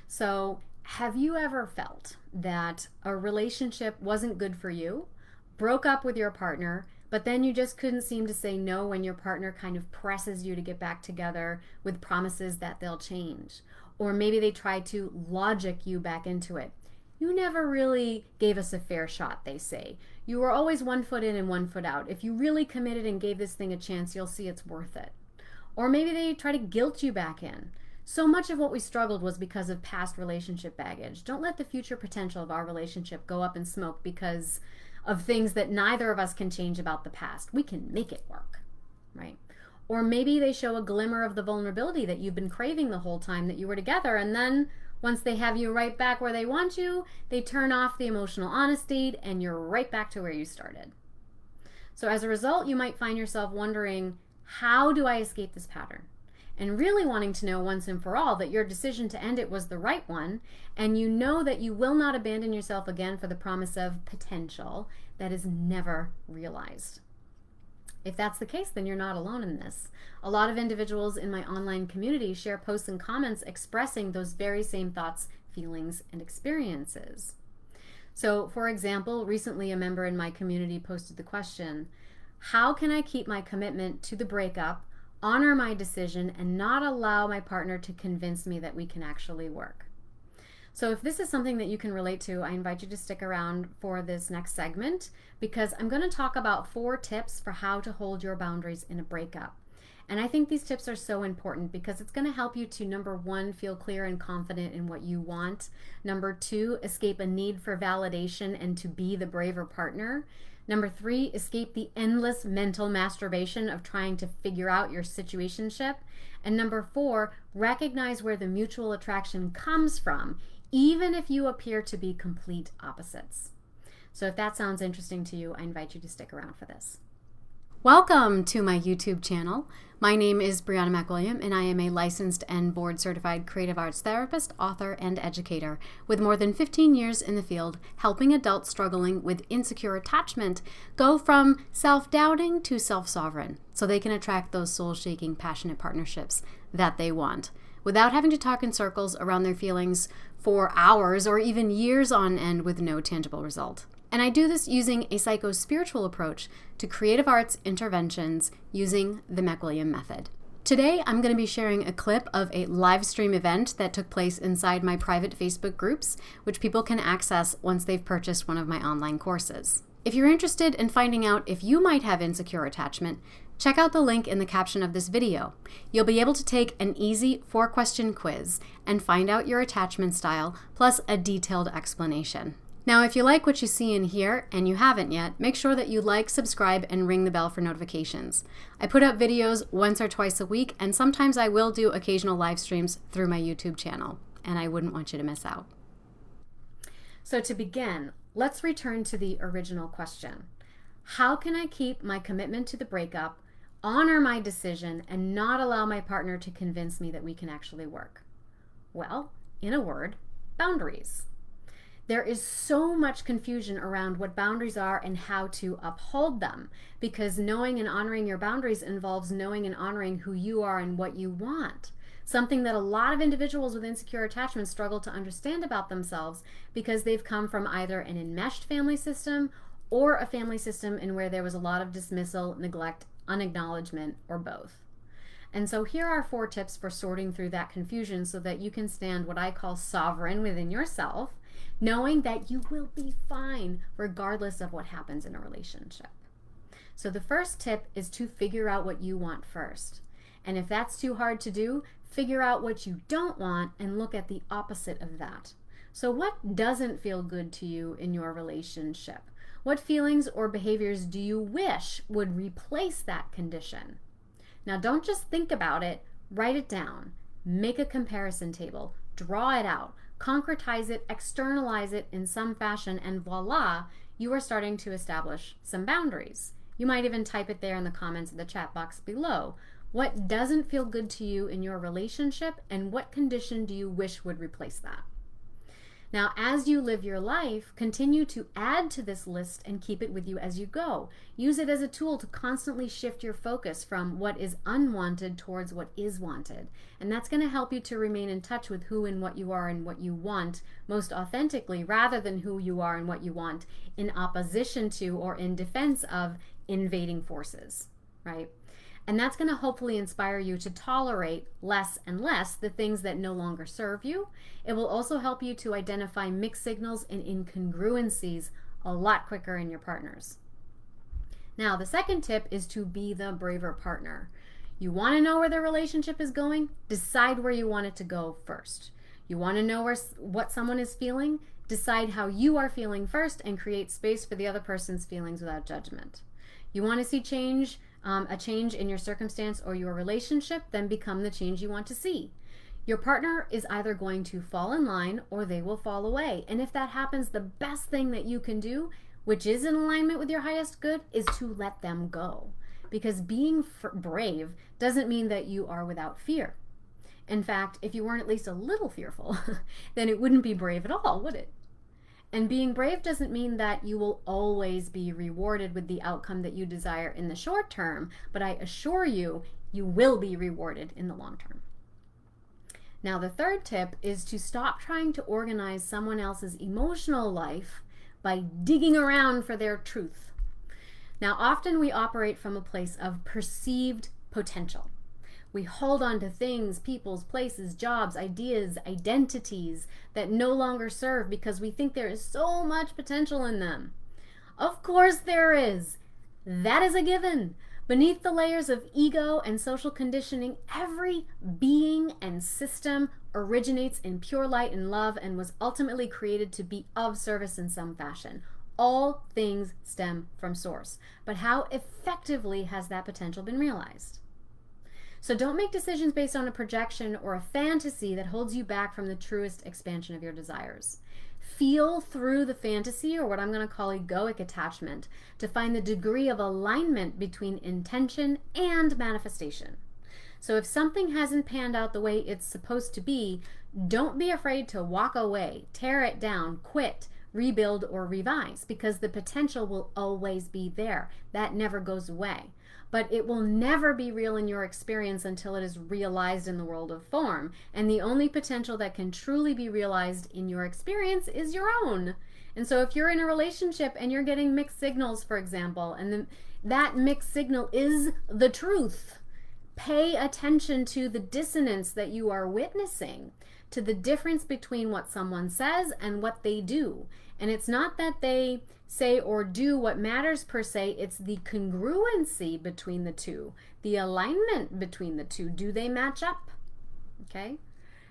So, have you ever felt that a relationship wasn't good for you, broke up with your partner, but then you just couldn't seem to say no when your partner kind of presses you to get back together with promises that they'll change? Or maybe they tried to logic you back into it. You never really gave us a fair shot, they say. You were always 1 foot in and 1 foot out. If you really committed and gave this thing a chance, you'll see it's worth it. Or maybe they try to guilt you back in. So much of what we struggled was because of past relationship baggage. Don't let the future potential of our relationship go up in smoke because of things that neither of us can change about the past. We can make it work, right? Or maybe they show a glimmer of the vulnerability that you've been craving the whole time that you were together, and then once they have you right back where they want you, they turn off the emotional honesty and you're right back to where you started. So as a result, you might find yourself wondering, how do I escape this pattern? And really wanting to know once and for all that your decision to end it was the right one, and you know that you will not abandon yourself again for the promise of potential that is never realized. If that's the case, then you're not alone in this. A lot of individuals in my online community share posts and comments expressing those very same thoughts, feelings, and experiences. So, for example, recently a member in my community posted the question, how can I keep my commitment to the breakup, honor my decision, and not allow my partner to convince me that we can actually work? So if this is something that you can relate to, I invite you to stick around for this next segment because I'm going to talk about 4 tips for how to hold your boundaries in a breakup. And I think these tips are so important because it's going to help you to, number 1, feel clear and confident in what you want. Number 2, escape a need for validation and to be the braver partner. Number 3, escape the endless mental masturbation of trying to figure out your situationship. And number 4, recognize where the mutual attraction comes from, even if you appear to be complete opposites. So if that sounds interesting to you, I invite you to stick around for this. Welcome to my YouTube channel. My name is Brianna McWilliam, and I am a licensed and board-certified creative arts therapist, author, and educator with more than 15 years in the field, helping adults struggling with insecure attachment go from self-doubting to self-sovereign so they can attract those soul-shaking, passionate partnerships that they want without having to talk in circles around their feelings for hours or even years on end with no tangible result. And I do this using a psycho-spiritual approach to creative arts interventions using the McWilliam method. Today, I'm going to be sharing a clip of a live stream event that took place inside my private Facebook groups, which people can access once they've purchased one of my online courses. If you're interested in finding out if you might have insecure attachment, check out the link in the caption of this video. You'll be able to take an easy 4-question quiz and find out your attachment style, plus a detailed explanation. Now, if you like what you see and hear, and you haven't yet, make sure that you like, subscribe, and ring the bell for notifications. I put out videos once or twice a week, and sometimes I will do occasional live streams through my YouTube channel, and I wouldn't want you to miss out. So to begin, let's return to the original question. How can I keep my commitment to the breakup, honor my decision, and not allow my partner to convince me that we can actually work? Well, in a word, boundaries. There is so much confusion around what boundaries are and how to uphold them, because knowing and honoring your boundaries involves knowing and honoring who you are and what you want. Something that a lot of individuals with insecure attachment struggle to understand about themselves because they've come from either an enmeshed family system or a family system in where there was a lot of dismissal, neglect, unacknowledgement, or both. And so here are 4 tips for sorting through that confusion so that you can stand what I call sovereign within yourself, knowing that you will be fine regardless of what happens in a relationship. So the first tip is to figure out what you want first. And if that's too hard to do, figure out what you don't want and look at the opposite of that. So what doesn't feel good to you in your relationship? What feelings or behaviors do you wish would replace that condition? Now don't just think about it, write it down. Make a comparison table, draw it out, concretize it, externalize it in some fashion, and voila, you are starting to establish some boundaries. You might even type it there in the comments of the chat box below. What doesn't feel good to you in your relationship, and what condition do you wish would replace that? Now, as you live your life, continue to add to this list and keep it with you as you go. Use it as a tool to constantly shift your focus from what is unwanted towards what is wanted. And that's going to help you to remain in touch with who and what you are and what you want most authentically, rather than who you are and what you want in opposition to or in defense of invading forces, right? And that's going to hopefully inspire you to tolerate less and less the things that no longer serve you. It will also help you to identify mixed signals and incongruencies a lot quicker in your partners. Now, the second tip is to be the braver partner. You want to know where the relationship is going? Decide where you want it to go first. You want to know what someone is feeling? Decide how you are feeling first and create space for the other person's feelings without judgment. You want to see a change in your circumstance or your relationship, then become the change you want to see. Your partner is either going to fall in line or they will fall away. And if that happens, the best thing that you can do, which is in alignment with your highest good, is to let them go. Because being brave doesn't mean that you are without fear. In fact, if you weren't at least a little fearful, then it wouldn't be brave at all, would it? And being brave doesn't mean that you will always be rewarded with the outcome that you desire in the short term, but I assure you, you will be rewarded in the long term. Now, the third tip is to stop trying to organize someone else's emotional life by digging around for their truth. Now, often we operate from a place of perceived potential. We hold on to things, peoples, places, jobs, ideas, identities that no longer serve because we think there is so much potential in them. Of course there is. That is a given. Beneath the layers of ego and social conditioning, every being and system originates in pure light and love and was ultimately created to be of service in some fashion. All things stem from source. But how effectively has that potential been realized? So don't make decisions based on a projection or a fantasy that holds you back from the truest expansion of your desires. Feel through the fantasy, or what I'm going to call egoic attachment, to find the degree of alignment between intention and manifestation. So if something hasn't panned out the way it's supposed to be, don't be afraid to walk away, tear it down, quit, rebuild, or revise, because the potential will always be there. That never goes away. But it will never be real in your experience until it is realized in the world of form. And the only potential that can truly be realized in your experience is your own. And so if you're in a relationship and you're getting mixed signals, for example, and that mixed signal is the truth, pay attention to the dissonance that you are witnessing, to the difference between what someone says and what they do. And it's not that they say or do what matters per se, it's the congruency between the two, the alignment between the two. Do they match up? Okay.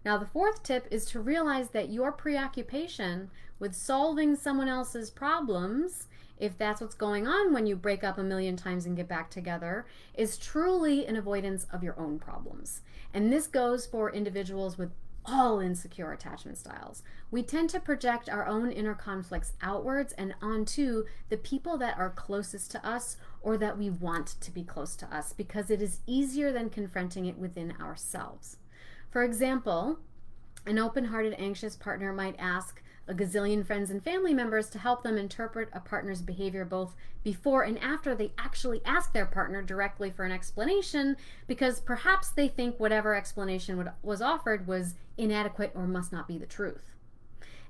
Now, the fourth tip is to realize that your preoccupation with solving someone else's problems, if that's what's going on when you break up a million times and get back together, is truly an avoidance of your own problems. And this goes for individuals with all insecure attachment styles. We tend to project our own inner conflicts outwards and onto the people that are closest to us or that we want to be close to us, because it is easier than confronting it within ourselves. For example, an open-hearted, anxious partner might ask a gazillion friends and family members to help them interpret a partner's behavior both before and after they actually ask their partner directly for an explanation, because perhaps they think whatever explanation was offered was inadequate or must not be the truth.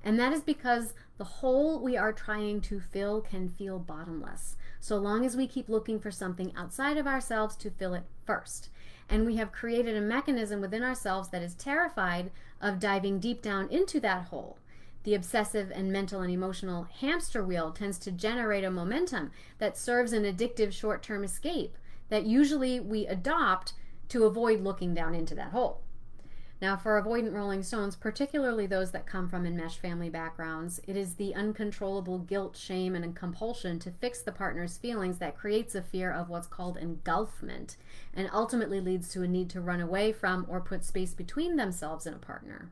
And that is because the hole we are trying to fill can feel bottomless, so long as we keep looking for something outside of ourselves to fill it first. And we have created a mechanism within ourselves that is terrified of diving deep down into that hole. The obsessive and mental and emotional hamster wheel tends to generate a momentum that serves an addictive short-term escape that usually we adopt to avoid looking down into that hole. Now, for avoidant Rolling Stones, particularly those that come from enmeshed family backgrounds, it is the uncontrollable guilt, shame, and compulsion to fix the partner's feelings that creates a fear of what's called engulfment, and ultimately leads to a need to run away from or put space between themselves and a partner.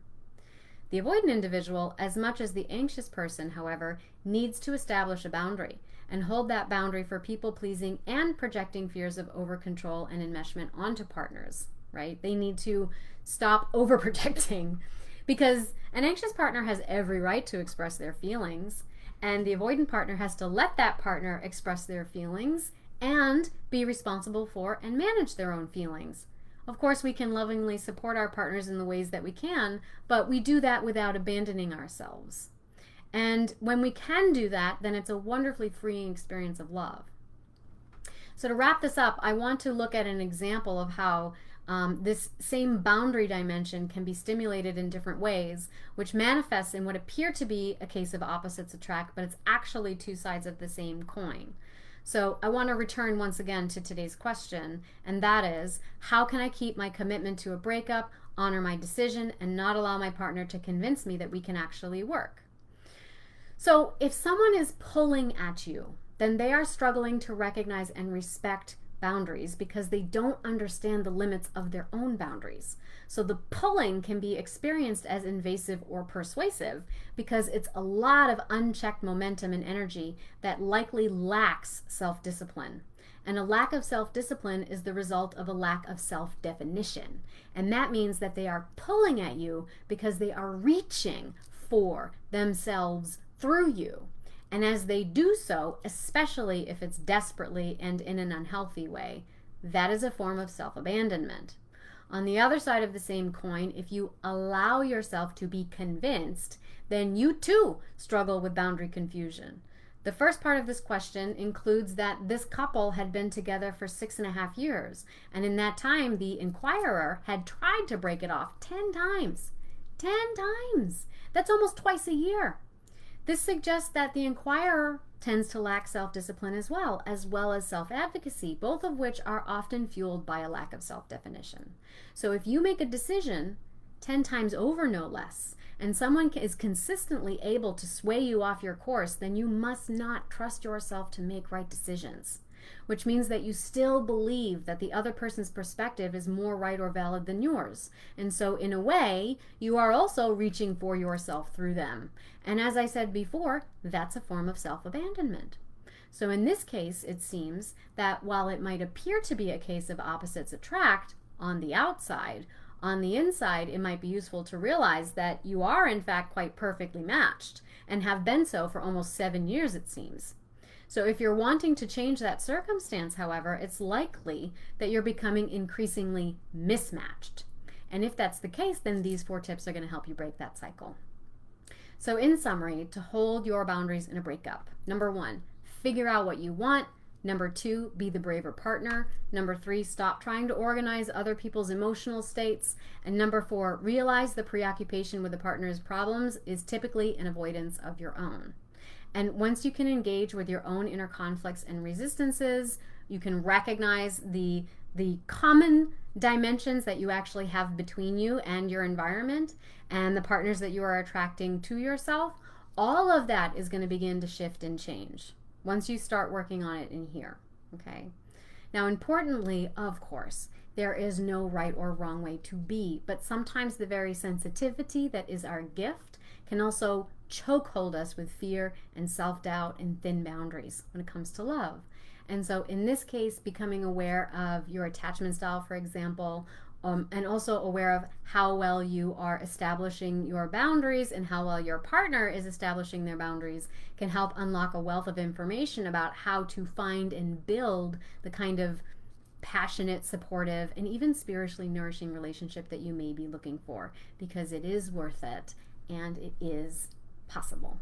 The avoidant individual, as much as the anxious person, however, needs to establish a boundary and hold that boundary for people-pleasing and projecting fears of over-control and enmeshment onto partners, right? They need to stop overprotecting, Because an anxious partner has every right to express their feelings, and the avoidant partner has to let that partner express their feelings and be responsible for and manage their own feelings. Of course, we can lovingly support our partners in the ways that we can, but we do that without abandoning ourselves. And when we can do that, then it's a wonderfully freeing experience of love. So to wrap this up, I want to look at an example of how this same boundary dimension can be stimulated in different ways, which manifests in what appear to be a case of opposites attract, but it's actually two sides of the same coin. So I want to return once again to today's question, and that is, how can I keep my commitment to a breakup, honor my decision, and not allow my partner to convince me that we can actually work? So if someone is pulling at you, then they are struggling to recognize and respect boundaries because they don't understand the limits of their own boundaries. So the pulling can be experienced as invasive or persuasive because it's a lot of unchecked momentum and energy that likely lacks self-discipline. And a lack of self-discipline is the result of a lack of self-definition. And that means that they are pulling at you because they are reaching for themselves through you. And as they do so, especially if it's desperately and in an unhealthy way, that is a form of self-abandonment. On the other side of the same coin, if you allow yourself to be convinced, then you too struggle with boundary confusion. The first part of this question includes that this couple had been together for 6.5 years, and in that time, the inquirer had tried to break it off 10 times. 10 times! That's almost twice a year. This suggests that the inquirer tends to lack self-discipline as well as self-advocacy, both of which are often fueled by a lack of self-definition. So if you make a decision 10 times over, no less, and someone is consistently able to sway you off your course, then you must not trust yourself to make right decisions, which means that you still believe that the other person's perspective is more right or valid than yours. And so in a way, you are also reaching for yourself through them. And as I said before, that's a form of self-abandonment. So in this case, it seems that while it might appear to be a case of opposites attract on the outside, on the inside, it might be useful to realize that you are in fact quite perfectly matched and have been so for almost 7 years, it seems. So if you're wanting to change that circumstance, however, it's likely that you're becoming increasingly mismatched. And if that's the case, then these 4 tips are going to help you break that cycle. So in summary, to hold your boundaries in a breakup: number 1, figure out what you want. Number 2, be the braver partner. Number 3, stop trying to organize other people's emotional states. And number 4, realize the preoccupation with the partner's problems is typically an avoidance of your own. And once you can engage with your own inner conflicts and resistances, you can recognize the common dimensions that you actually have between you and your environment and the partners that you are attracting to yourself. All of that is going to begin to shift and change once you start working on it in here, okay? Now, importantly, of course, there is no right or wrong way to be, but sometimes the very sensitivity that is our gift can also chokehold us with fear and self-doubt and thin boundaries when it comes to love. And so in this case, becoming aware of your attachment style, for example, and also aware of how well you are establishing your boundaries and how well your partner is establishing their boundaries can help unlock a wealth of information about how to find and build the kind of passionate, supportive, and even spiritually nourishing relationship that you may be looking for, because it is worth it and it is possible.